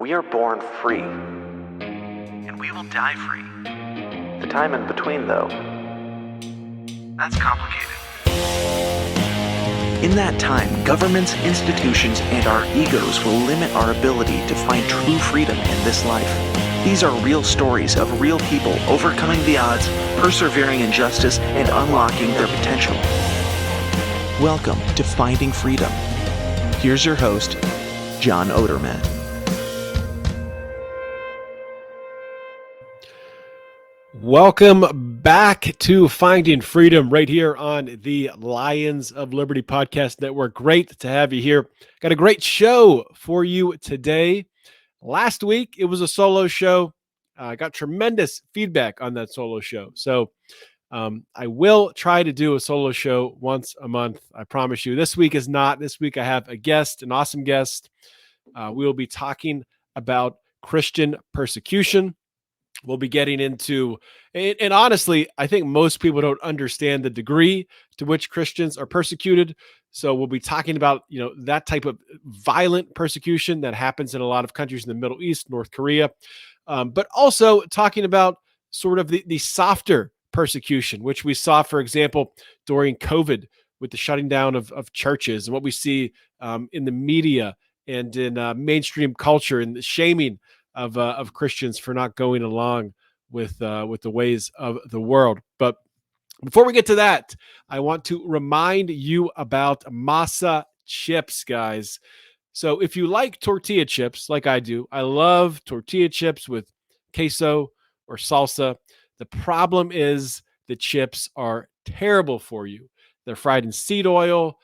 We are born free. And we will die free. The time in between, though, that's complicated. In that time, governments, institutions, and our egos will limit our ability to find true freedom in this life. These are real stories of real people overcoming the odds, persevering in justice, and unlocking their potential. Welcome to Finding Freedom. Here's your host, John Odermatt. Welcome back to Finding Freedom right here on the Lions of Liberty Podcast Network. Great to have you here. Got a great show for you today. Last week, it was a solo show. I got tremendous feedback on that solo show. So I will try to do a solo show once a month. I promise you. This week is not. This week I have a guest, an awesome guest. We will be talking about Christian persecution. We'll be getting into, and honestly, I think most people don't understand the degree to which Christians are persecuted. So we'll be talking about, that type of violent persecution that happens in a lot of countries in the Middle East, North Korea, but also talking about sort of the softer persecution, which we saw, for example, during COVID with the shutting down of churches and what we see in the media and in mainstream culture and the shaming of Christians for not going along with the ways of the world. But before we get to that, I want to remind you about masa chips, guys. So if you like tortilla chips, like I do, I love tortilla chips with queso or salsa. The problem is the chips are terrible for you. They're fried in seed oil,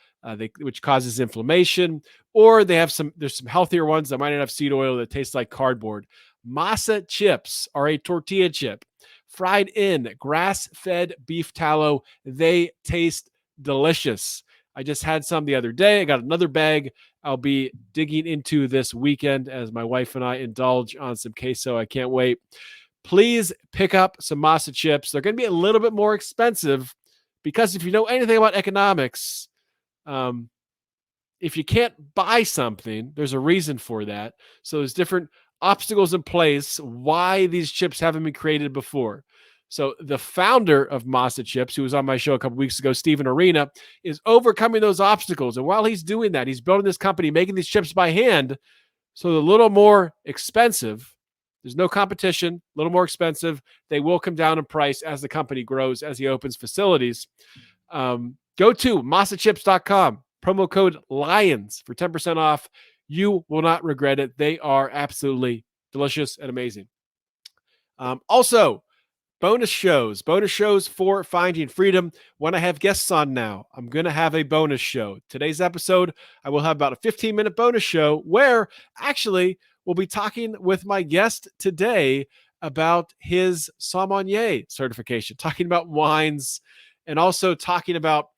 which causes inflammation, or there's some healthier ones that might not have seed oil that taste like cardboard. Masa chips are a tortilla chip fried in grass-fed beef tallow. They taste delicious. I just had some the other day. I got another bag I'll be digging into this weekend as my wife and I indulge on some queso. I can't wait. Please pick up some masa chips. They're going to be a little bit more expensive because if you know anything about economics, if you can't buy something, there's a reason for that. So there's different obstacles in place why these chips haven't been created before. So the founder of Masa Chips, who was on my show a couple weeks ago, Stephen Arena, is overcoming those obstacles. And while he's doing that, he's building this company, making these chips by hand. So they're a little more expensive. There's no competition, a little more expensive. They will come down in price as the company grows, as he opens facilities. Go to masachips.com, promo code LIONS for 10% off. You will not regret it. They are absolutely delicious and amazing. Also, bonus shows for Finding Freedom. When I have guests on now, I'm going to have a bonus show. Today's episode, I will have about a 15-minute bonus show where actually we'll be talking with my guest today about his sommelier certification, talking about wines and also talking about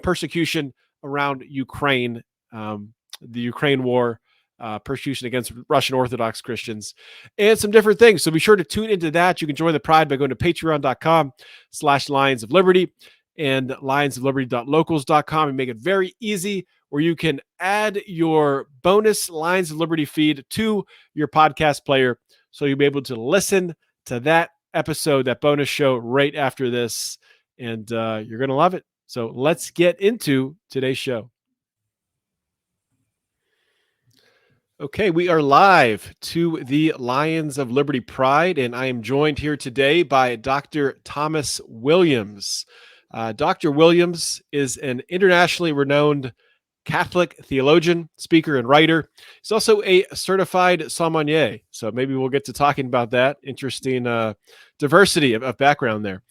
persecution around Ukraine, the Ukraine war, persecution against Russian Orthodox Christians, and some different things. So be sure to tune into that. You can join the pride by going to patreon.com/Lions of Liberty and lionsofliberty.locals.com and make it very easy where you can add your bonus Lions of Liberty feed to your podcast player. So you'll be able to listen to that episode, that bonus show right after this, and you're going to love it. So let's get into today's show. Okay, we are live to the Lions of Liberty Pride, and I am joined here today by Dr. Thomas Williams. Dr. Williams is an internationally renowned Catholic theologian, speaker, and writer. He's also a certified sommelier, so maybe we'll get to talking about that. Interesting diversity of background there.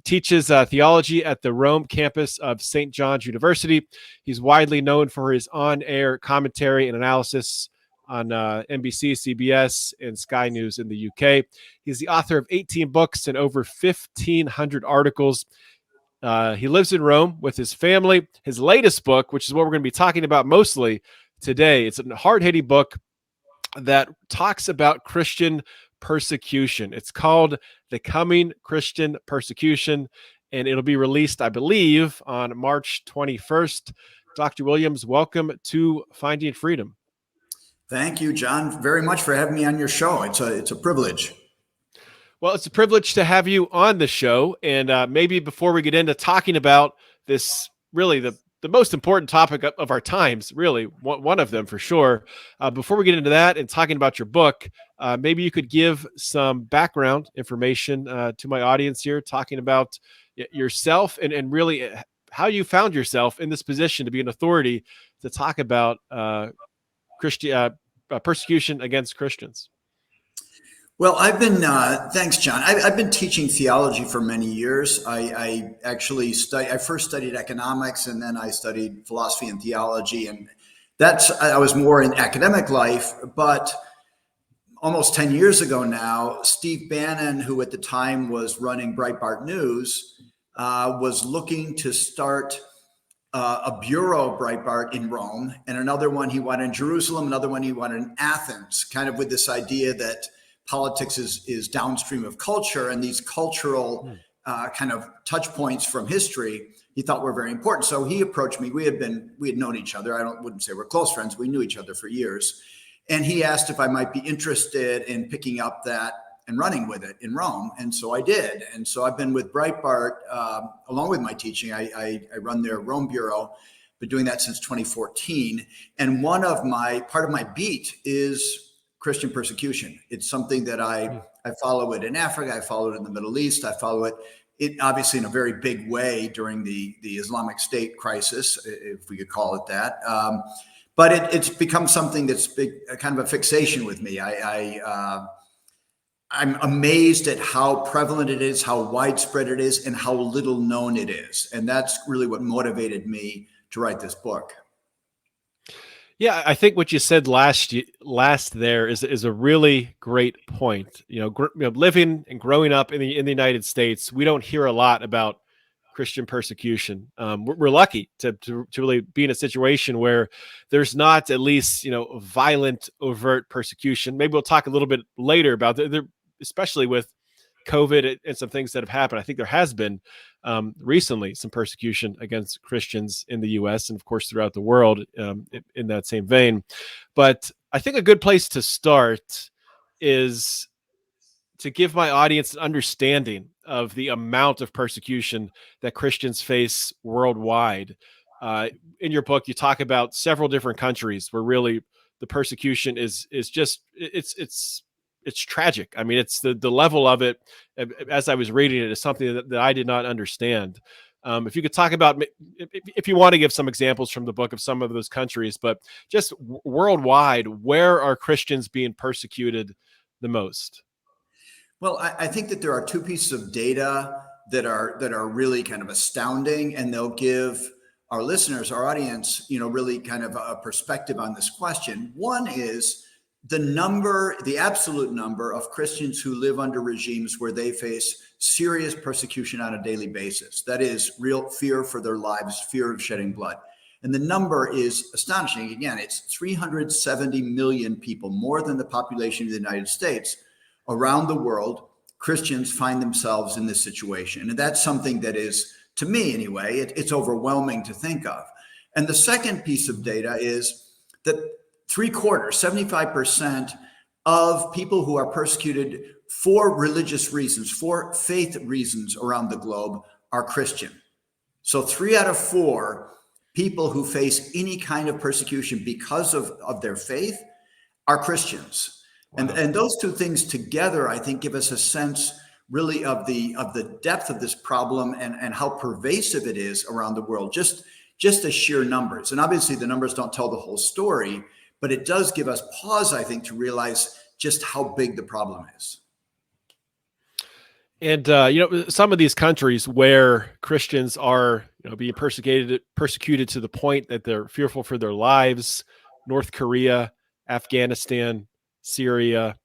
Teaches theology at the Rome campus of St. John's University. He's widely known for his on-air commentary and analysis on NBC, CBS, and Sky News in the UK. He's the author of 18 books and over 1,500 articles. He lives in Rome with his family. His latest book, which is what we're going to be talking about mostly today, it's a hard-hitting book that talks about Christian persecution. It's called The Coming Christian Persecution, and it'll be released, I believe, on March 21st. Dr. Williams, welcome to Finding Freedom. Thank you, John, very much for having me on your show. It's a privilege. Well, it's a privilege to have you on the show. And maybe before we get into talking about this, really the most important topic of our times, really one of them for sure. Before we get into that and talking about your book, maybe you could give some background information to my audience here, talking about yourself and really how you found yourself in this position to be an authority to talk about persecution against Christians. Well, thanks, John. I've been teaching theology for many years. I first studied economics, and then I studied philosophy and theology. And I was more in academic life. But almost 10 years ago now, Steve Bannon, who at the time was running Breitbart News, was looking to start a bureau of Breitbart in Rome, and another one he wanted in Jerusalem, another one he wanted in Athens, kind of with this idea that politics is downstream of culture, and these cultural kind of touch points from history he thought were very important. So he approached me. We had known each other. Wouldn't say we're close friends. We knew each other for years. And he asked if I might be interested in picking up that and running with it in Rome. And so I did. And so I've been with Breitbart, along with my teaching. I run their Rome bureau, been doing that since 2014. And part of my beat is Christian persecution. It's something that I follow it in Africa. I follow it in the Middle East. I follow it obviously in a very big way during the Islamic State crisis, if we could call it that. But it's become something that's kind of a fixation with me. I'm amazed at how prevalent it is, how widespread it is, and how little known it is. And that's really what motivated me to write this book. Yeah, I think what you said last there is a really great point. Living and growing up in the United States, we don't hear a lot about Christian persecution. We're lucky to really be in a situation where there's not at least violent, overt persecution. Maybe we'll talk a little bit later about especially with COVID and some things that have happened. I think there has been recently some persecution against Christians in the U.S. and of course throughout the world in that same vein. But I think a good place to start is to give my audience an understanding of the amount of persecution that Christians face worldwide. In your book, you talk about several different countries where really the persecution is just it's tragic. I mean, it's the level of it, as I was reading it, is something that I did not understand. If you could talk about, if you want to give some examples from the book of some of those countries, but just worldwide, where are Christians being persecuted the most? Well, I think that there are two pieces of data that are really kind of astounding, and they'll give our listeners, our audience, really kind of a perspective on this question. One is the absolute number of Christians who live under regimes where they face serious persecution on a daily basis. That is real fear for their lives, fear of shedding blood. And the number is astonishing. Again, it's 370 million people, more than the population of the United States. Around the world, Christians find themselves in this situation. And that's something that is, to me anyway, it's overwhelming to think of. And the second piece of data is that 75% of people who are persecuted for religious reasons, for faith reasons around the globe are Christian. So 3 out of 4 people who face any kind of persecution because of their faith are Christians. Wow. And those two things together, I think, give us a sense really of the depth of this problem and how pervasive it is around the world, just the sheer numbers. And obviously the numbers don't tell the whole story, but it does give us pause, I think, to realize just how big the problem is. And some of these countries where Christians are being persecuted to the point that they're fearful for their lives: North Korea, Afghanistan, Syria,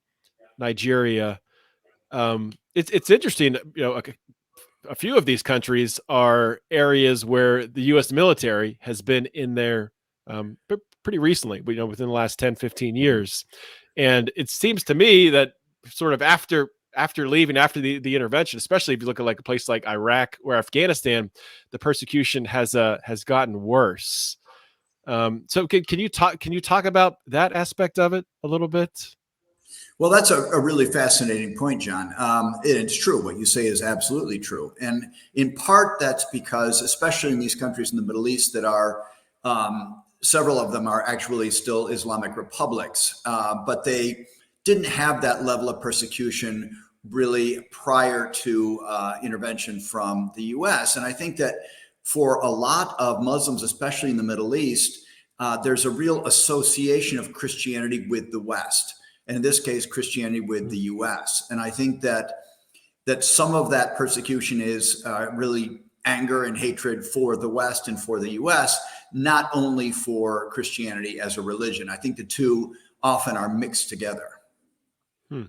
Nigeria. It's interesting. A few of these countries are areas where the U.S. military has been in there pretty recently, within the last 10, 15 years. And it seems to me that sort of after leaving, after the intervention, especially if you look at like a place like Iraq or Afghanistan, the persecution has gotten worse. So can you talk about that aspect of it a little bit? Well, that's a really fascinating point, John. It's true. What you say is absolutely true. And in part, that's because, especially in these countries in the Middle East that are, several of them are actually still Islamic republics, but they didn't have that level of persecution really prior to intervention from the US. And I think that for a lot of Muslims, especially in the Middle East, there's a real association of Christianity with the West, and in this case, Christianity with the U.S. And I think that some of that persecution is really anger and hatred for the West and for the U.S., not only for Christianity as a religion. I think the two often are mixed together. Hmm.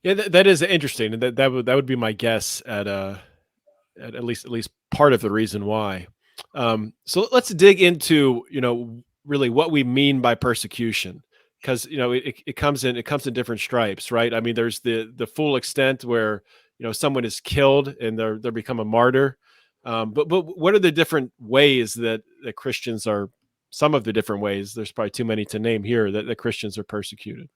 Yeah, that is interesting, and that would be my guess at least part of the reason why. So let's dig into really what we mean by persecution, because it comes in different stripes, right? I mean, there's the full extent where someone is killed and they become a martyr. But what are the different ways that Christians are? Some of the different ways. There's probably too many to name here that Christians are persecuted.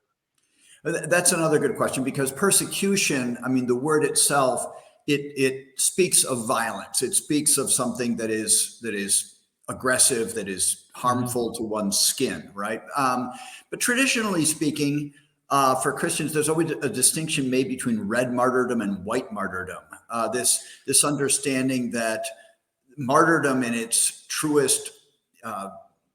That's another good question, because persecution, I mean, the word itself, it speaks of violence. It speaks of something that is aggressive, that is Hmm. harmful to one's skin, right? But traditionally speaking, for Christians, there's always a distinction made between red martyrdom and white martyrdom. This understanding that martyrdom in its truest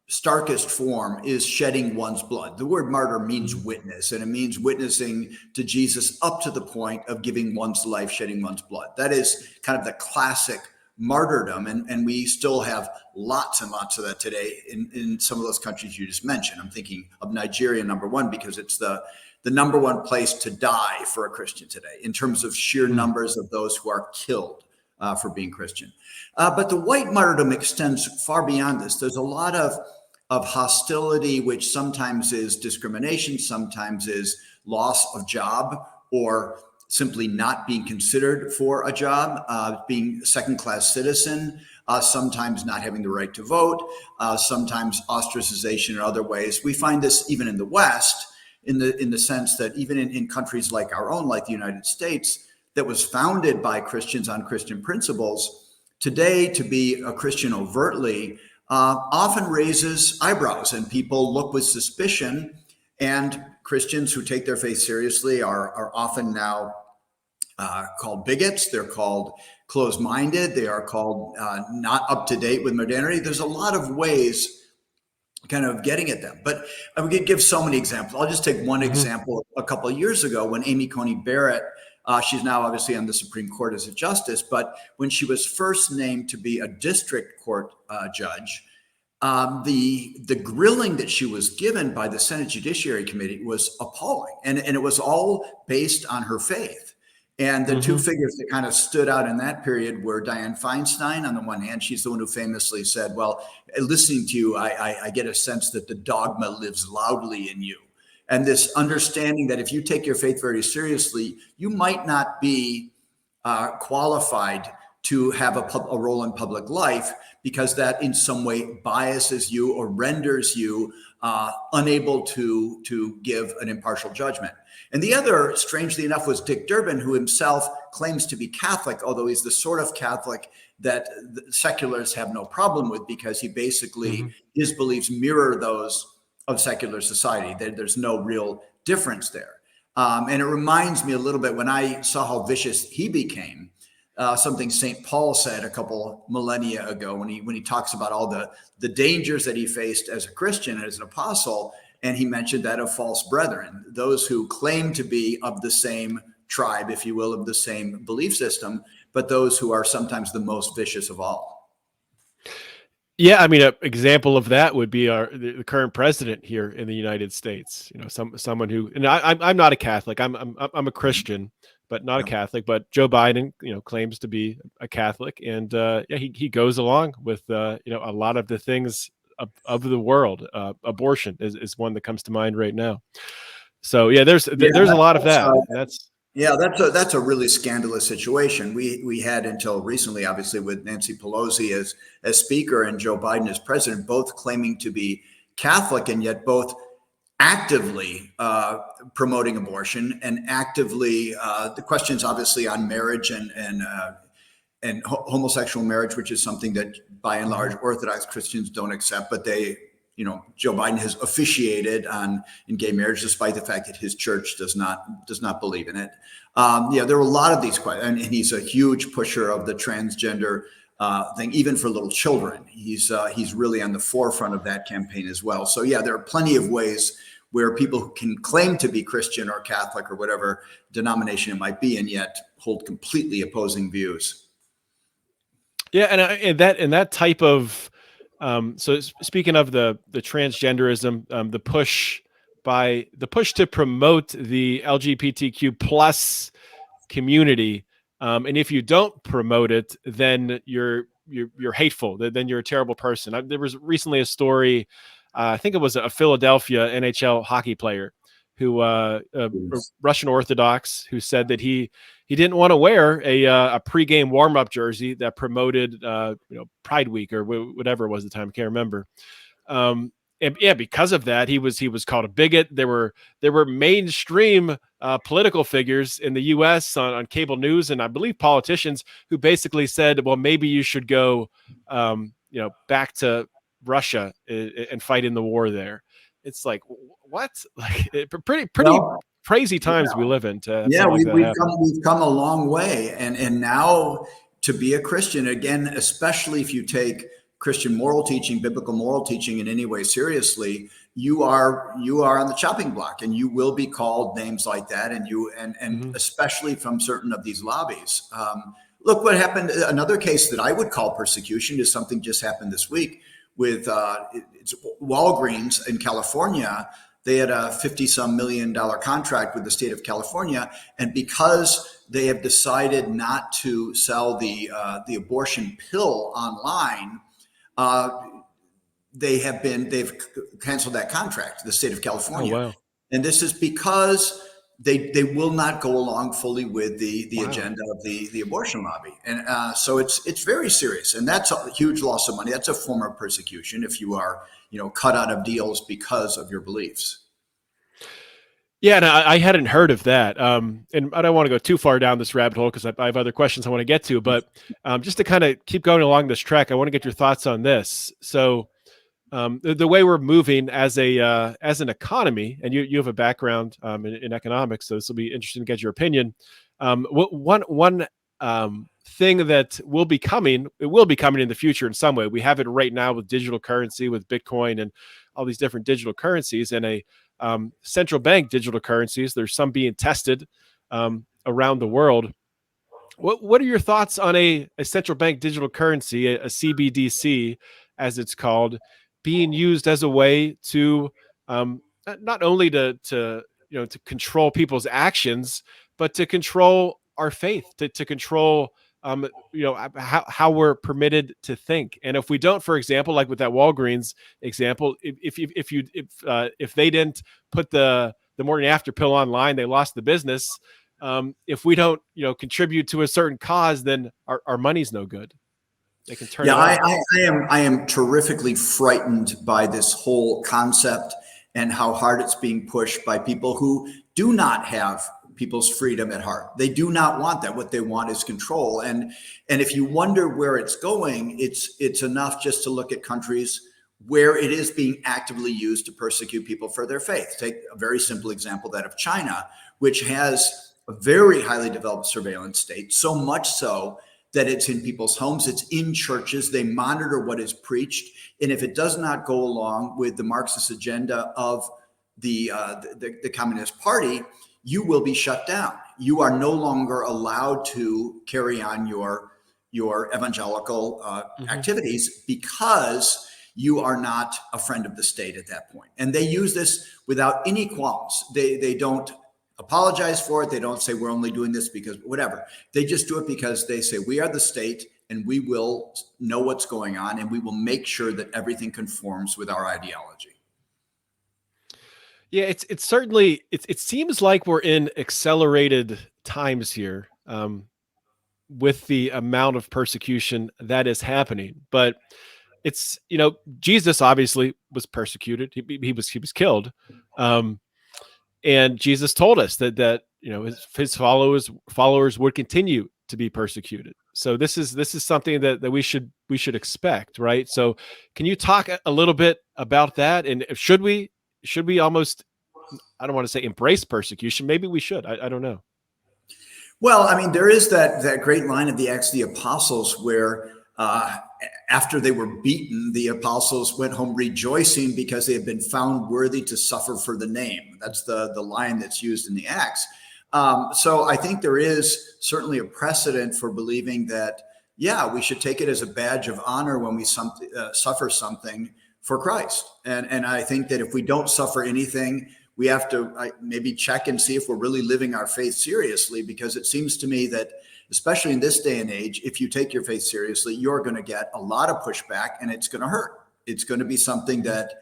starkest form is shedding one's blood. The word martyr means Hmm. witness, and it means witnessing to Jesus up to the point of giving one's life, shedding one's blood. That is kind of the classic martyrdom. And we still have lots and lots of that today in some of those countries you just mentioned. I'm thinking of Nigeria, number one, because it's the number one place to die for a Christian today in terms of sheer numbers of those who are killed for being Christian. But the white martyrdom extends far beyond this. There's a lot of hostility, which sometimes is discrimination, sometimes is loss of job, or simply not being considered for a job, being a second-class citizen, sometimes not having the right to vote, sometimes ostracization in other ways. We find this even in the West, in the sense that even in countries like our own, like the United States, that was founded by Christians on Christian principles, today to be a Christian overtly often raises eyebrows, and people look with suspicion. And Christians who take their faith seriously are often now called bigots. They're called closed-minded. They are called not up to date with modernity. There's a lot of ways kind of getting at them. But I would give so many examples. I'll just take one Hmm. example. A couple of years ago, when Amy Coney Barrett, she's now obviously on the Supreme Court as a justice, but when she was first named to be a district court judge, the grilling that she was given by the Senate Judiciary Committee was appalling, and it was all based on her faith. And the two Hmm. figures that kind of stood out in that period were Dianne Feinstein. On the one hand, she's the one who famously said, "Well, listening to you, I get a sense that the dogma lives loudly in you." And this understanding that if you take your faith very seriously, you might not be qualified to have a role in public life, because that in some way biases you or renders you unable to give an impartial judgment. And the other, strangely enough, was Dick Durbin, who himself claims to be Catholic, although he's the sort of Catholic that the seculars have no problem with, because he basically, Hmm. his beliefs mirror those of secular society. There's no real difference there. And it reminds me a little bit, when I saw how vicious he became, something St. Paul said a couple millennia ago, when he talks about all the dangers that he faced as a Christian and as an apostle. And he mentioned that of false brethren, those who claim to be of the same tribe, if you will, of the same belief system, but those who are sometimes the most vicious of all. Yeah, I mean, an example of that would be the current president here in the United States. Someone who, and I'm not a Catholic. I'm a Christian, but not a Yeah. Catholic. But Joe Biden, claims to be a Catholic, and yeah, he goes along with a lot of the things of the world. Abortion is one that comes to mind right now. So yeah, there's Yeah, a lot of that's, that. That's. Yeah, that's a really scandalous situation. We had until recently, obviously, with Nancy Pelosi as speaker and Joe Biden as president, both claiming to be Catholic and yet both actively promoting abortion and actively the questions obviously on marriage and homosexual marriage, which is something that by and large Orthodox Christians don't accept, but Joe Biden has officiated in gay marriage, despite the fact that his church does not believe in it. There were a lot of these questions, and he's a huge pusher of the transgender thing, even for little children. He's really on the forefront of that campaign as well. So yeah, there are plenty of ways where people can claim to be Christian or Catholic or whatever denomination it might be, and yet hold completely opposing views. Yeah, and that type of speaking of the transgenderism, the push to promote the LGBTQ plus community, and if you don't promote it, then you're hateful. Then you're a terrible person. There was recently a story. I think it was a Philadelphia NHL hockey player who Russian Orthodox, who said that he didn't want to wear a pregame warm up jersey that promoted Pride Week or whatever it was at the time. I can't remember. And yeah, because of that, he was called a bigot. There were mainstream political figures in the U.S. on cable news, and I believe politicians who basically said, "Well, maybe you should go, back to Russia and fight in the war there." It's like, what? Like, pretty Well, crazy times yeah. we live in to have Yeah, something like that happen. we've come a long way, and now to be a Christian again, especially if you take Christian moral teaching, biblical moral teaching in any way seriously, you are on the chopping block, and you will be called names like that, and especially from certain of these lobbies. Look what happened. Another case that I would call persecution is something just happened this week with it's Walgreens in California. They had a $50-some million contract with the state of California, and because they have decided not to sell the abortion pill online, they've canceled that contract. The state of California, Oh, wow. and this is because they will not go along fully with the Wow. agenda of the abortion lobby, and so it's very serious, and that's a huge loss of money. That's a form of persecution if you are cut out of deals because of your beliefs. Yeah, and I hadn't heard of that. And I don't want to go too far down this rabbit hole because I have other questions I want to get to. But just to kind of keep going along this track, I want to get your thoughts on this. So the way we're moving as an economy, and you have a background in economics, so this will be interesting to get your opinion. One thing that will be coming in the future in some way. We have it right now with digital currency, with Bitcoin, and all these different digital currencies, and a central bank digital currencies. There's some being tested around the world. What are your thoughts on a central bank digital currency, a CBDC, as it's called, being used as a way to not only to control people's actions, but to control our faith, to control how we're permitted to think. And if we don't, for example, like with that Walgreens example, if they didn't put the morning after pill online, they lost the business. If we don't contribute to a certain cause, then our money's no good. They can turn it off. I am terrifically frightened by this whole concept and how hard it's being pushed by people who do not have people's freedom at heart. They do not want that. What they want is control. And if you wonder where it's going, it's enough just to look at countries where it is being actively used to persecute people for their faith. Take a very simple example, that of China, which has a very highly developed surveillance state, so much so that it's in people's homes, it's in churches, they monitor what is preached. And if it does not go along with the Marxist agenda of the Communist Party, you will be shut down. You are no longer allowed to carry on your evangelical activities because you are not a friend of the state at that point. And they use this without any qualms. They don't apologize for it. They don't say we're only doing this because whatever. They just do it because they say we are the state and we will know what's going on and we will make sure that everything conforms with our ideology. Yeah, it's certainly it seems like we're in accelerated times here with the amount of persecution that is happening. But it's, Jesus obviously was persecuted. He was killed. Um, and Jesus told us that his followers would continue to be persecuted. So this is something that we should expect, right? So can you talk a little bit about that? And should we almost, I don't want to say embrace persecution. Maybe we should. I don't know. Well, I mean, there is that great line of the Acts of the Apostles where after they were beaten, the apostles went home rejoicing because they had been found worthy to suffer for the name. That's the line that's used in the Acts. So I think there is certainly a precedent for believing that, yeah, we should take it as a badge of honor when we suffer something for Christ. And I think that if we don't suffer anything, we have to maybe check and see if we're really living our faith seriously, because it seems to me that, especially in this day and age, if you take your faith seriously, you're going to get a lot of pushback and it's going to hurt. It's going to be something that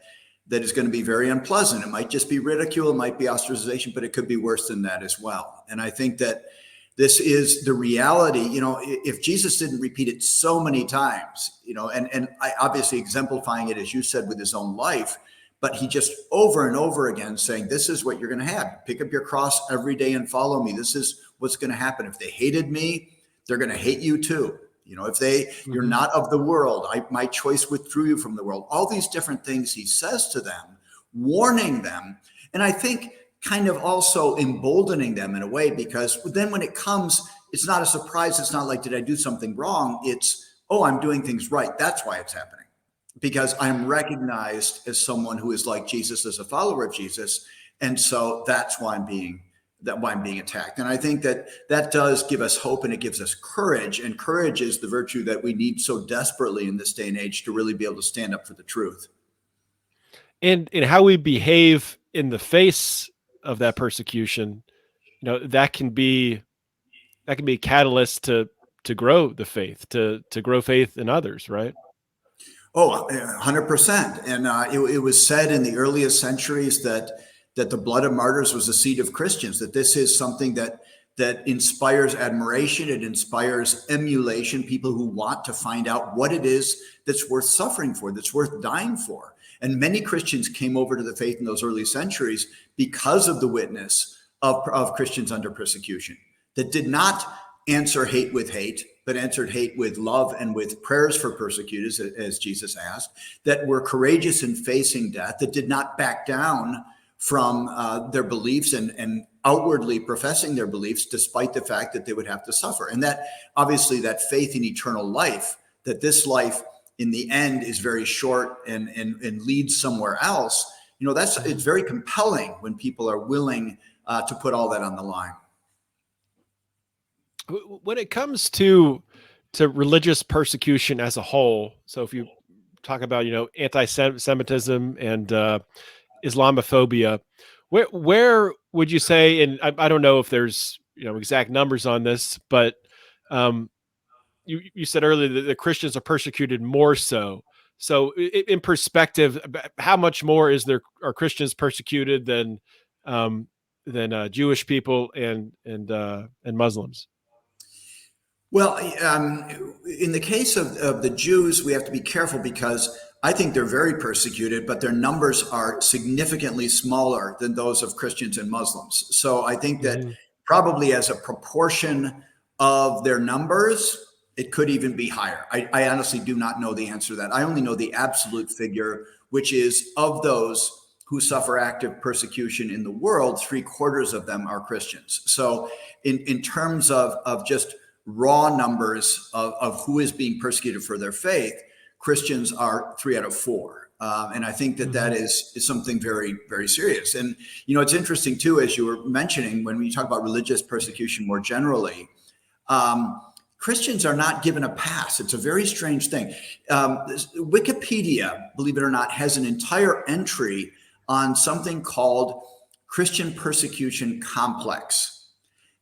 is going to be very unpleasant. It might just be ridicule, it might be ostracization, but it could be worse than that as well. And I think that this is the reality. If Jesus didn't repeat it so many times, and I obviously exemplifying it, as you said, with his own life, but he just over and over again saying, this is what you're going to have. Pick up your cross every day and follow me. This is what's going to happen. If they hated me, they're going to hate you too. If you're not of the world, my choice withdrew you from the world. All these different things he says to them, warning them. And I think kind of also emboldening them in a way, because then when it comes, it's not a surprise. It's not like, did I do something wrong? It's, oh, I'm doing things right. That's why it's happening. Because I'm recognized as someone who is like Jesus, as a follower of Jesus. And so that's why I'm being attacked. And I think that does give us hope, and it gives us courage. And courage is the virtue that we need so desperately in this day and age to really be able to stand up for the truth. And how we behave in the face of that persecution, that can be a catalyst to grow the faith, to grow faith in others, right? Oh, 100%. And it was said in the earliest centuries that the blood of martyrs was the seed of Christians, that this is something that inspires admiration. It inspires emulation, people who want to find out what it is that's worth suffering for, that's worth dying for. And many Christians came over to the faith in those early centuries because of the witness of Christians under persecution, that did not answer hate with hate, but answered hate with love and with prayers for persecutors, as Jesus asked, that were courageous in facing death, that did not back down from their beliefs and outwardly professing their beliefs, despite the fact that they would have to suffer. And that obviously that faith in eternal life, that this life in the end is very short and leads somewhere else, it's very compelling when people are willing to put all that on the line. When it comes to religious persecution as a whole, so if you talk about anti-Semitism and Islamophobia, where would you say? And I don't know if there's exact numbers on this, but you said earlier that the Christians are persecuted more so. So in perspective, how much more are Christians persecuted than Jewish people and Muslims? Well, in the case of the Jews, we have to be careful, because I think they're very persecuted, but their numbers are significantly smaller than those of Christians and Muslims. So I think that probably as a proportion of their numbers, it could even be higher. I honestly do not know the answer to that. I only know the absolute figure, which is, of those who suffer active persecution in the world, 3/4 of them are Christians. So in terms of just raw numbers of who is being persecuted for their faith, Christians are 3 out of 4. And I think that is something very, very serious. And, it's interesting too, as you were mentioning, when we talk about religious persecution more generally, Christians are not given a pass. It's a very strange thing. Wikipedia, believe it or not, has an entire entry on something called Christian persecution complex.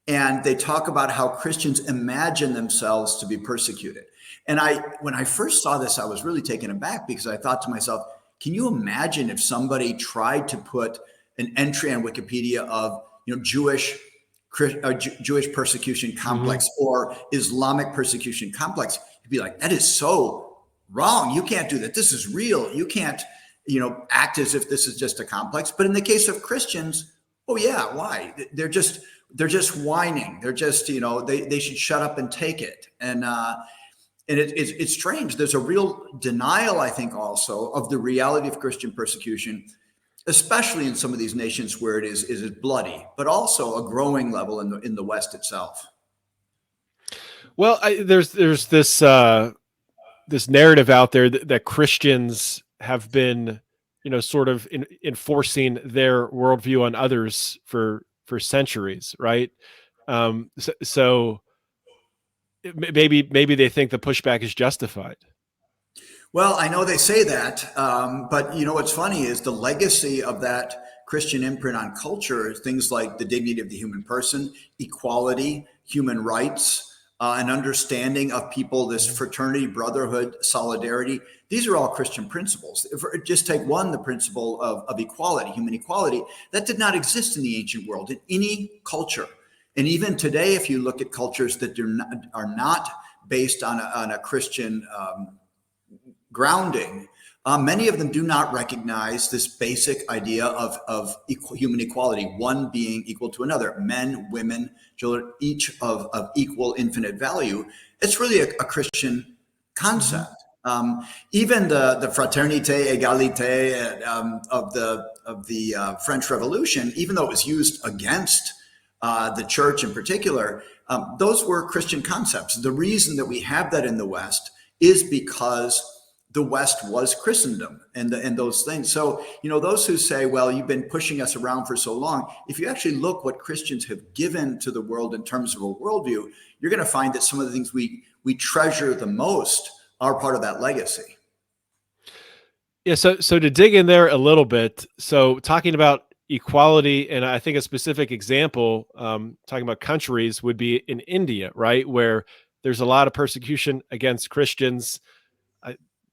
And they talk about how Christians imagine themselves to be persecuted. And when I first saw this, I was really taken aback, because I thought to myself, can you imagine if somebody tried to put an entry on Wikipedia of, Jewish Jewish persecution complex Mm-hmm. or Islamic persecution complex, you'd be like, that is so wrong. You can't do that. This is real. You can't, act as if this is just a complex. But in the case of Christians, oh yeah, why? They're just whining. They're just, they should shut up and take it. And it's strange. There's a real denial, I think, also of the reality of Christian persecution, especially in some of these nations where it is bloody, but also a growing level in the West itself. Well, there's this this narrative out there that Christians have been, sort of enforcing their worldview on others for centuries, right? So maybe they think the pushback is justified. Well, I know they say that, but what's funny is the legacy of that Christian imprint on culture, things like the dignity of the human person, equality, human rights, an understanding of people, this fraternity, brotherhood, solidarity. These are all Christian principles. Just take one, the principle of equality, human equality, that did not exist in the ancient world, in any culture. And even today, if you look at cultures that are not based on a Christian grounding, many of them do not recognize this basic idea of human equality, one being equal to another, men, women, children, each of equal infinite value. It's really a Christian concept. Even the fraternité, égalité of the French Revolution, even though it was used against the church in particular, those were Christian concepts. The reason that we have that in the West is because the West was Christendom and those things. So, those who say, well, you've been pushing us around for so long, if you actually look what Christians have given to the world in terms of a worldview, you're going to find that some of the things we treasure the most are part of that legacy. Yeah. So to dig in there a little bit, so talking about equality, and I think a specific example, talking about countries, would be in India, right, where there's a lot of persecution against Christians.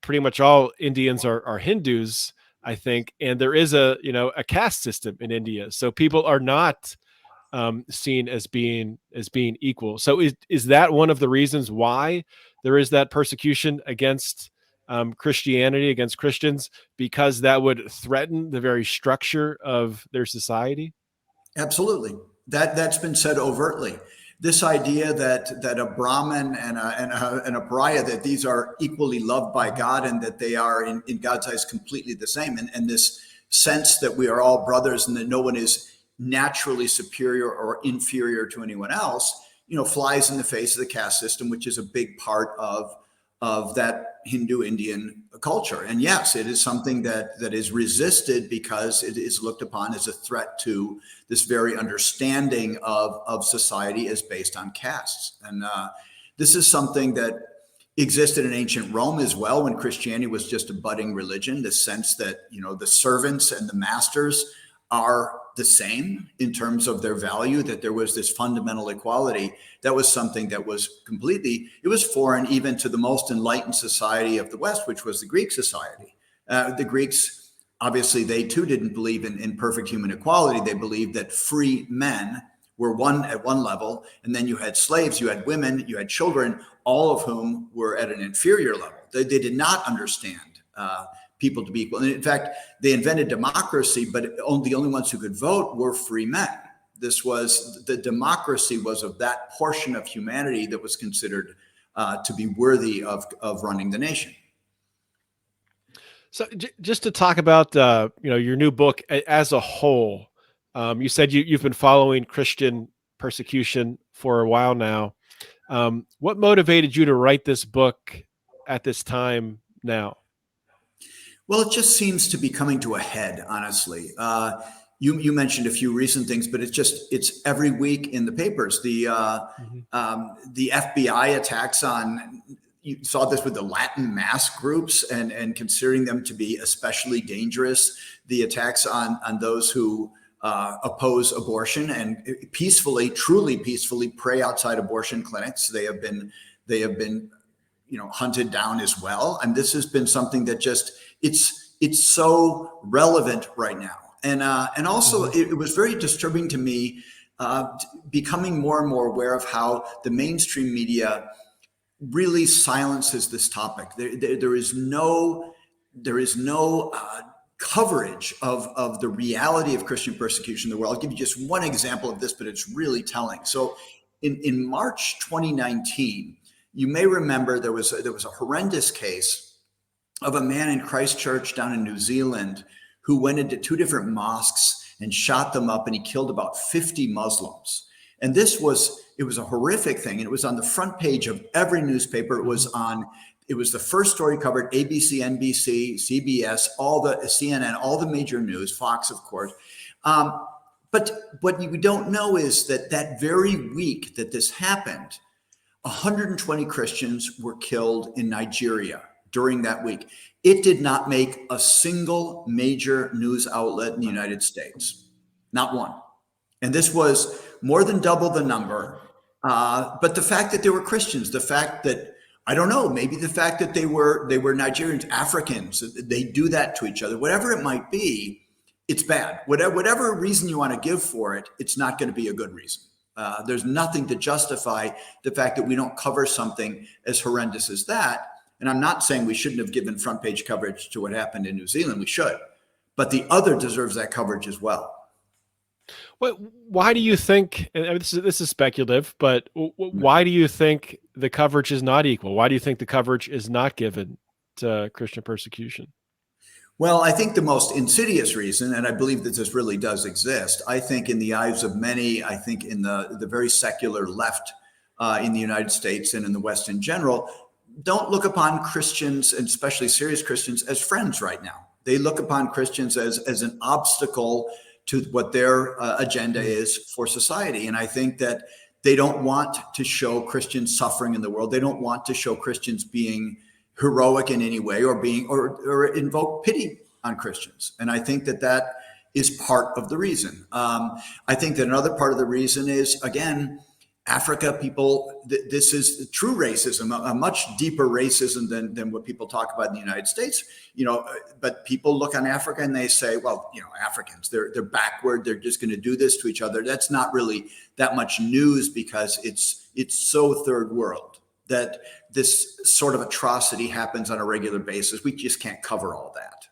Pretty much all Indians are Hindus, I think, and there is a caste system in India, so people are not seen as being equal. So is that one of the reasons why there is that persecution against Christianity, against Christians, because that would threaten the very structure of their society? Absolutely. That's been said overtly. This idea that a Brahmin and a pariah, that these are equally loved by God and that they are in God's eyes completely the same. And this sense that we are all brothers and that no one is naturally superior or inferior to anyone else, flies in the face of the caste system, which is a big part of that Hindu Indian culture. And yes, it is something that is resisted because it is looked upon as a threat to this very understanding of society as based on castes. And this is something that existed in ancient Rome as well, when Christianity was just a budding religion, the sense that, the servants and the masters are the same in terms of their value, that there was this fundamental equality. That was something that was it was foreign even to the most enlightened society of the West, which was the Greek society. The Greeks, obviously, they too didn't believe in perfect human equality. They believed that free men were one at one level, and then you had slaves, you had women, you had children, all of whom were at an inferior level. They did not understand people to be equal. And in fact, they invented democracy, but the only ones who could vote were free men. The democracy was of that portion of humanity that was considered to be worthy of running the nation. So just to talk about your new book as a whole, you said you've been following Christian persecution for a while now. What motivated you to write this book at this time now? Well, it just seems to be coming to a head, honestly. You mentioned a few recent things, but it's every week in the papers. The FBI attacks on, you saw this with the Latin mass groups and considering them to be especially dangerous. The attacks on those who oppose abortion and truly peacefully pray outside abortion clinics. They have been hunted down as well. And this has been something that it's so relevant right now. And also it was very disturbing to me becoming more and more aware of how the mainstream media really silences this topic. There is no coverage of the reality of Christian persecution in the world. I'll give you just one example of this, but it's really telling. So in March 2019, you may remember there was a horrendous case of a man in Christchurch down in New Zealand who went into two different mosques and shot them up, and he killed about 50 Muslims. And it was a horrific thing. And it was on the front page of every newspaper. It was the first story covered ABC, NBC, CBS, all the CNN, all the major news, Fox, of course. But what you don't know is that very week that this happened, 120 Christians were killed in Nigeria during that week. It did not make a single major news outlet in the United States, not one. And this was more than double the number. But the fact that they were Christians, the fact that, I don't know, maybe the fact that they were Nigerians, Africans, they do that to each other, whatever it might be, it's bad. Whatever reason you want to give for it, it's not going to be a good reason. There's nothing to justify the fact that we don't cover something as horrendous as that. And I'm not saying we shouldn't have given front page coverage to what happened in New Zealand. We should. But the other deserves that coverage as well. Why do you think, and this is speculative, but why do you think the coverage is not equal? Why do you think the coverage is not given to Christian persecution? Well, I think the most insidious reason, and I believe that this really does exist, I think in the eyes of many, I think in the very secular left in the United States and in the West in general, don't look upon Christians, and especially serious Christians, as friends right now. They look upon Christians as an obstacle to what their agenda is for society. And I think that they don't want to show Christians suffering in the world. They don't want to show Christians being heroic in any way or invoke pity on Christians. And I think that is part of the reason. I think that another part of the reason is, again, Africa people, this is true racism, a much deeper racism than what people talk about in the United States. But people look on Africa and they say, well, Africans, they're backward. They're just going to do this to each other. That's not really that much news because it's so third world that this sort of atrocity happens on a regular basis. We just can't cover all that.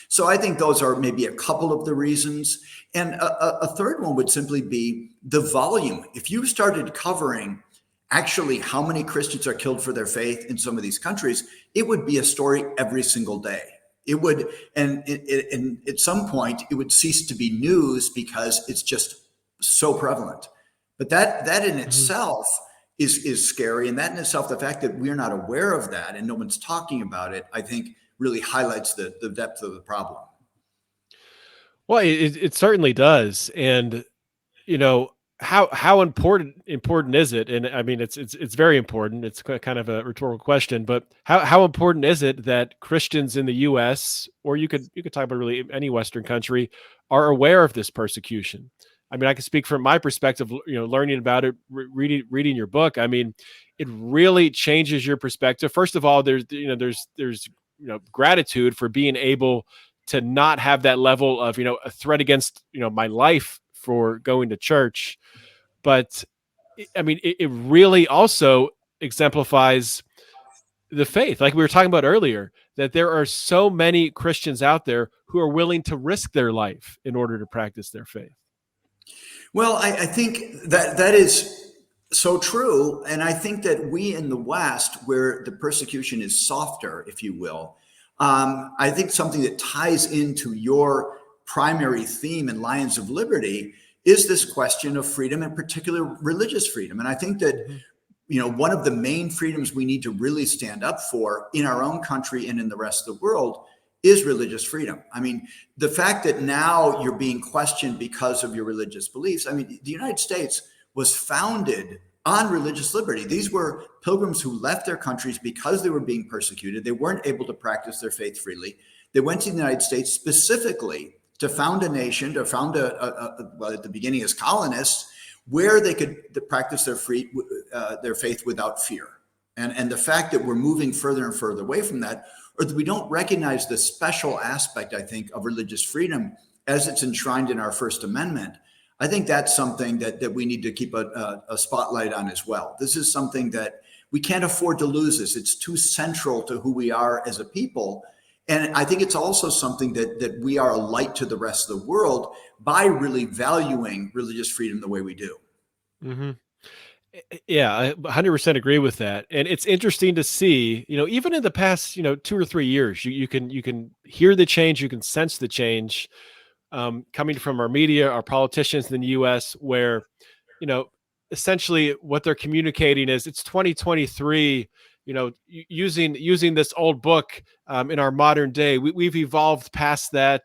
So I think those are maybe a couple of the reasons. And a third one would simply be the volume. If you started covering actually how many Christians are killed for their faith in some of these countries, it would be a story every single day. It would, and at some point it would cease to be news because it's just so prevalent. But that in itself is scary. And that in itself, the fact that we're not aware of that and no one's talking about it, I think really highlights the depth of the problem. Well, it certainly does. And, how important is it? And I mean, it's very important. It's kind of a rhetorical question, but how important is it that Christians in the U.S., or you could talk about really any Western country, are aware of this persecution? I mean, I can speak from my perspective, learning about it, reading your book. I mean, it really changes your perspective. First of all, there's gratitude for being able to not have that level of, a threat against, my life for going to church. But I mean, it really also exemplifies the faith. Like we were talking about earlier, that there are so many Christians out there who are willing to risk their life in order to practice their faith. Well, I think that is so true. And I think that we in the West, where the persecution is softer, if you will, I think something that ties into your primary theme in Lions of Liberty is this question of freedom, in particular religious freedom. And I think that, one of the main freedoms we need to really stand up for in our own country and in the rest of the world is religious freedom. I mean, the fact that now you're being questioned because of your religious beliefs. I mean, the United States was founded on religious liberty. These were pilgrims who left their countries because they were being persecuted. They weren't able to practice their faith freely. They went to the United States specifically to found a nation, to found well, at the beginning as colonists, where they could practice their faith without fear. And the fact that we're moving further and further away from that, or that we don't recognize the special aspect, I think, of religious freedom as it's enshrined in our First Amendment, I think that's something that we need to keep a spotlight on as well. This is something that we can't afford to lose this. It's too central to who we are as a people. And I think it's also something that we are a light to the rest of the world by really valuing religious freedom the way we do. Hmm. Yeah, I 100% agree with that. And it's interesting to see, even in the past, 2 or 3 years, you can hear the change, you can sense the change coming from our media, our politicians in the U.S., where you know, essentially what they're communicating is it's 2023. Using this old book in our modern day, we've evolved past that.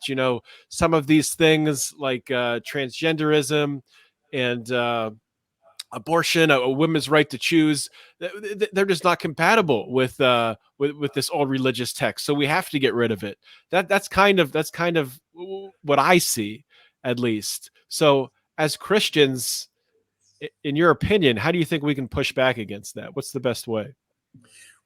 Some of these things like transgenderism and abortion, a women's right to choose, they're just not compatible with this old religious text. So we have to get rid of it. That's kind of what I see, at least. So as Christians, in your opinion, how do you think we can push back against that? What's the best way?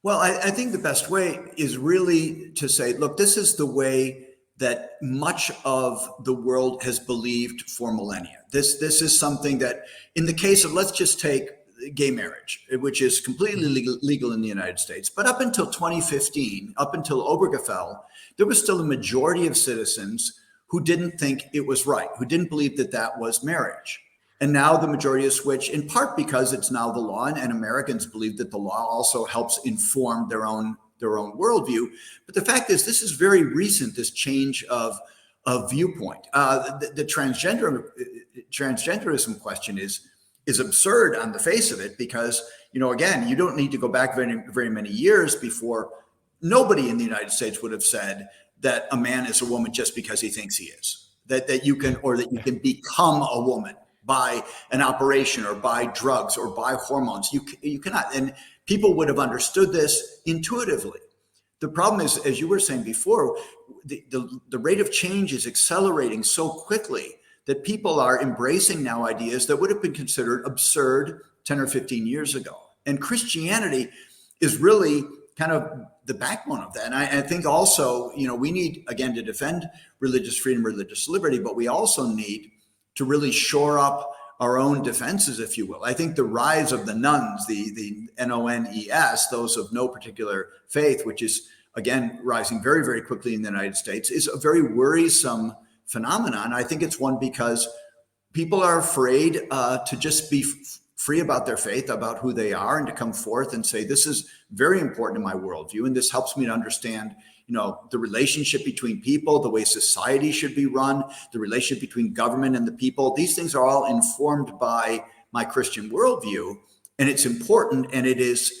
Well, I think the best way is really to say, look, this is the way that much of the world has believed for millennia. This is something that, in the case of, let's just take gay marriage, which is completely legal in the United States. But up until 2015, up until Obergefell, there was still a majority of citizens who didn't think it was right, who didn't believe that that was marriage. And now the majority has switched, in part because it's now the law, and Americans believe that the law also helps inform their own worldview. But the fact is, this is very recent, this change of viewpoint. The transgenderism question is absurd on the face of it, because, again, you don't need to go back very, very many years before nobody in the United States would have said that a man is a woman just because he thinks he is, that you can become a woman by an operation or by drugs or by hormones. You cannot. And people would have understood this intuitively. The problem is, as you were saying before, the rate of change is accelerating so quickly that people are embracing now ideas that would have been considered absurd 10 or 15 years ago. And Christianity is really kind of the backbone of that. And I think also, we need, again, to defend religious freedom, religious liberty, but we also need to really shore up our own defenses, if you will. I think the rise of the nuns, the NONES, those of no particular faith, which is, again, rising very, very quickly in the United States, is a very worrisome phenomenon. I think it's one because people are afraid to just be free about their faith, about who they are, and to come forth and say, this is very important in my worldview, and this helps me to understand the relationship between people, the way society should be run, the relationship between government and the people. These things are all informed by my Christian worldview, and it's important, and it is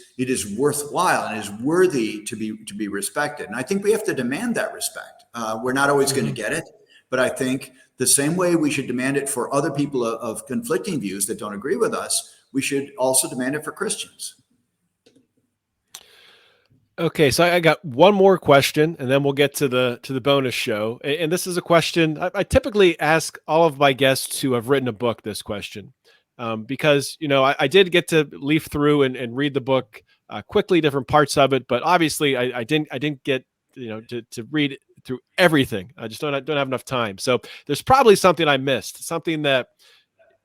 worthwhile, and it is worthy to be respected. And I think we have to demand that respect. We're not always going to get it, but I think the same way we should demand it for other people of conflicting views that don't agree with us, we should also demand it for Christians. Okay, so I got one more question, and then we'll get to the bonus show. And this is a question I typically ask all of my guests who have written a book this question, because I did get to leaf through and read the book quickly, different parts of it, but obviously I didn't get to read through everything. I just don't have enough time. So there's probably something I missed,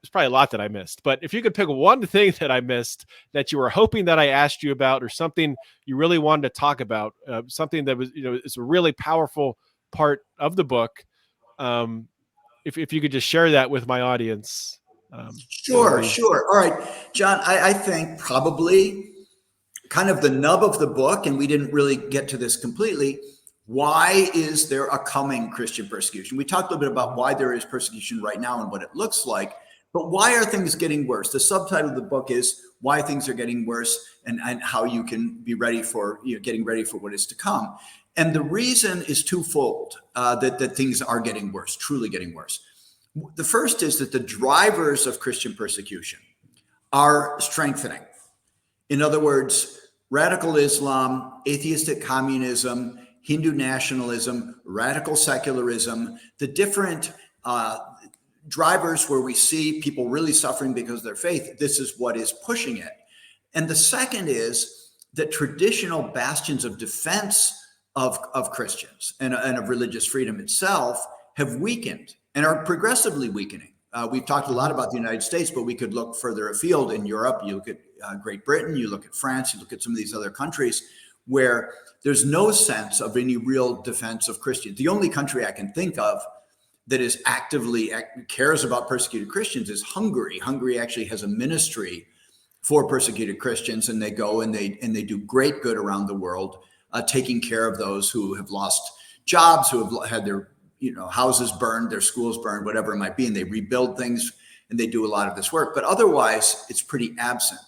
there's probably a lot that I missed, but if you could pick one thing that I missed that you were hoping that I asked you about, or something you really wanted to talk about, something that was, is a really powerful part of the book. If you could just share that with my audience. Sure. All right, John, I think probably kind of the nub of the book, and we didn't really get to this completely. Why is there a coming Christian persecution? We talked a little bit about why there is persecution right now and what it looks like. But why are things getting worse? The subtitle of the book is Why Things Are Getting Worse, and how you can be ready for, getting ready for what is to come. And the reason is twofold that things are getting worse, truly getting worse. The first is that the drivers of Christian persecution are strengthening. In other words, radical Islam, atheistic communism, Hindu nationalism, radical secularism, the different drivers where we see people really suffering because of their faith, this is what is pushing it. And the second is that traditional bastions of defense of Christians and of religious freedom itself have weakened and are progressively weakening. We've talked a lot about the United States, but we could look further afield in Europe. You look at Great Britain, you look at France, you look at some of these other countries where there's no sense of any real defense of Christians. The only country I can think of that is actively cares about persecuted Christians is Hungary. Hungary actually has a ministry for persecuted Christians, and they go and they do great good around the world, taking care of those who have lost jobs, who have had their houses burned, their schools burned, whatever it might be, and they rebuild things and they do a lot of this work. But otherwise, it's pretty absent.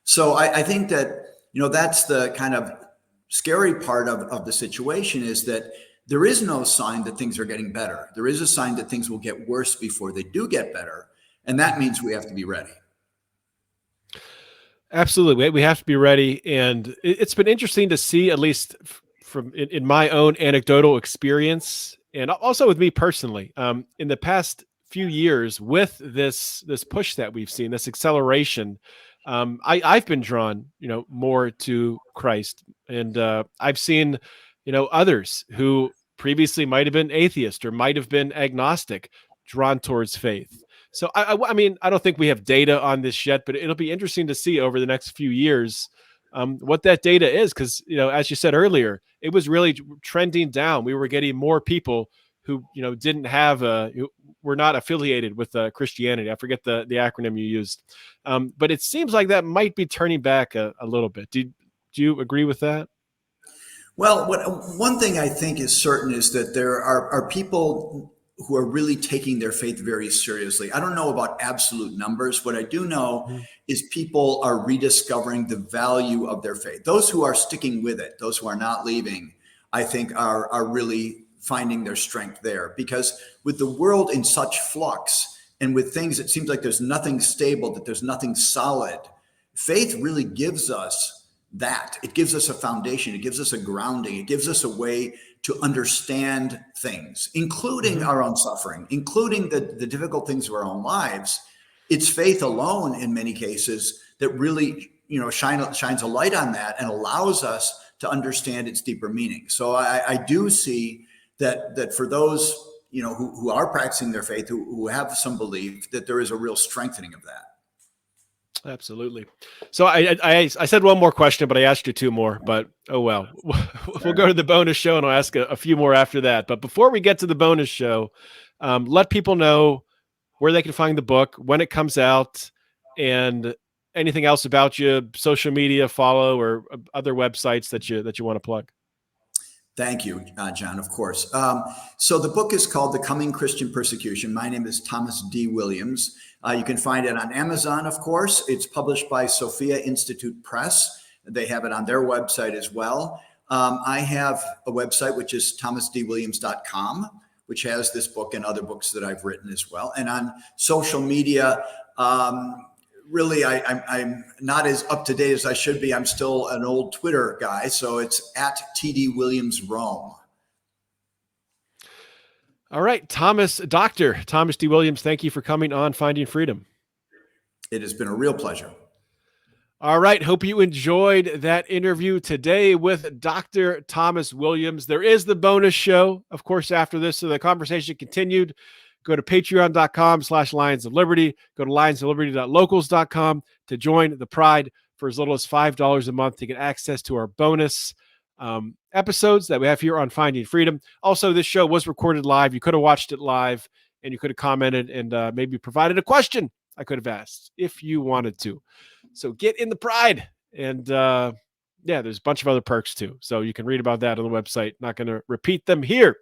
So I think that that's the kind of scary part of the situation, is that there is no sign that things are getting better. There is a sign that things will get worse before they do get better. And that means we have to be ready. Absolutely. We have to be ready. And it's been interesting to see, at least from in my own anecdotal experience, and also with me personally, in the past few years with this push that we've seen, this acceleration, I've been drawn, more to Christ. And I've seen, others who previously might have been atheist or might have been agnostic, drawn towards faith. So I mean, I don't think we have data on this yet, but it'll be interesting to see over the next few years what that data is. Because, as you said earlier, it was really trending down. We were getting more people who, didn't have were not affiliated with Christianity. I forget the acronym you used. But it seems like that might be turning back a little bit. Do you agree with that? Well, one thing I think is certain is that there are people who are really taking their faith very seriously. I don't know about absolute numbers. What I do know is people are rediscovering the value of their faith. Those who are sticking with it, those who are not leaving, I think are really finding their strength there. Because with the world in such flux, and with things, it seems like there's nothing stable, that there's nothing solid, faith really gives us that. It gives us a foundation. It gives us a grounding. It gives us a way to understand things, including our own suffering, including the difficult things of our own lives. It's faith alone in many cases that really, shines a light on that and allows us to understand its deeper meaning. So I do see that for those, who are practicing their faith, who have some belief, that there is a real strengthening of that. Absolutely. So I said one more question, but I asked you two more, but oh well. We'll go to the bonus show and I'll ask a few more after that. But before we get to the bonus show, let people know where they can find the book, when it comes out, and anything else about you, social media, follow, or other websites that you want to plug. Thank you, John, of course. So the book is called The Coming Christian Persecution. My name is Thomas D. Williams. You can find it on Amazon, of course. It's published by Sophia Institute Press. They have it on their website as well. I have a website, which is thomasdwilliams.com, which has this book and other books that I've written as well. And on social media, really, I'm not as up to date as I should be. I'm still an old Twitter guy. So it's at TD Williams Rome. All right, Dr. Thomas D. Williams, thank you for coming on Finding Freedom. It has been a real pleasure. All right. Hope you enjoyed that interview today with Dr. Thomas Williams. There is the bonus show, of course, after this. So the conversation continued. Go to patreon.com/Lions of Liberty. Go to lionsofliberty.locals.com to join the Pride for as little as $5 a month to get access to our bonus episodes that we have here on Finding Freedom. Also, this show was recorded live. You could have watched it live and you could have commented and maybe provided a question I could have asked if you wanted to. So get in the Pride. And there's a bunch of other perks too. So you can read about that on the website. Not going to repeat them here.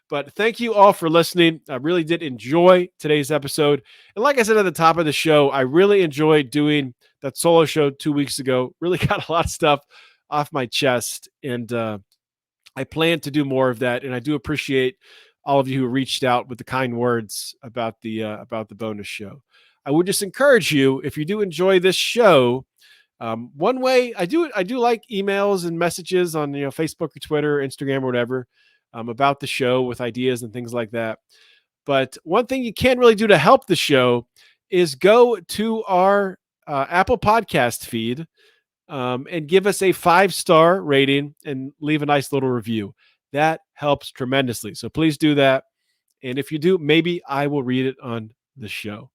But thank you all for listening. I really did enjoy today's episode. And like I said at the top of the show, I really enjoyed doing that solo show 2 weeks ago. Really got a lot of stuff off my chest. And I plan to do more of that. And I do appreciate all of you who reached out with the kind words about the bonus show. I would just encourage you, if you do enjoy this show, one way I do like emails and messages on Facebook or Twitter, or Instagram, or whatever. About the show with ideas and things like that. But one thing you can really do to help the show is go to our Apple Podcast feed and give us a 5-star rating and leave a nice little review. That helps tremendously. So please do that. And if you do, maybe I will read it on the show.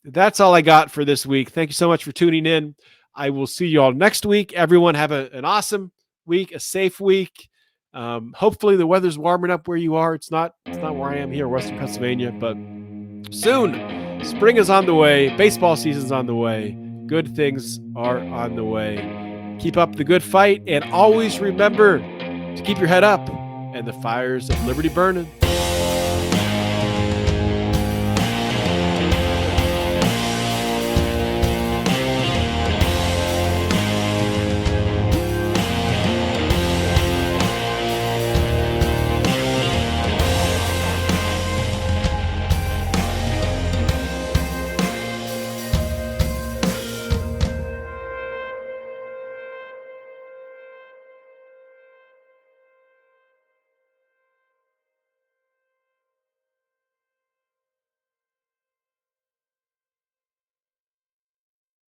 That's all I got for this week. Thank you so much for tuning in. I will see you all next week. Everyone have an awesome week, a safe week. Hopefully the weather's warming up where you are. It's not where I am here, Western Pennsylvania, but soon spring is on the way. Baseball season's on the way. Good things are on the way. Keep up the good fight, and always remember to keep your head up and the fires of liberty burning.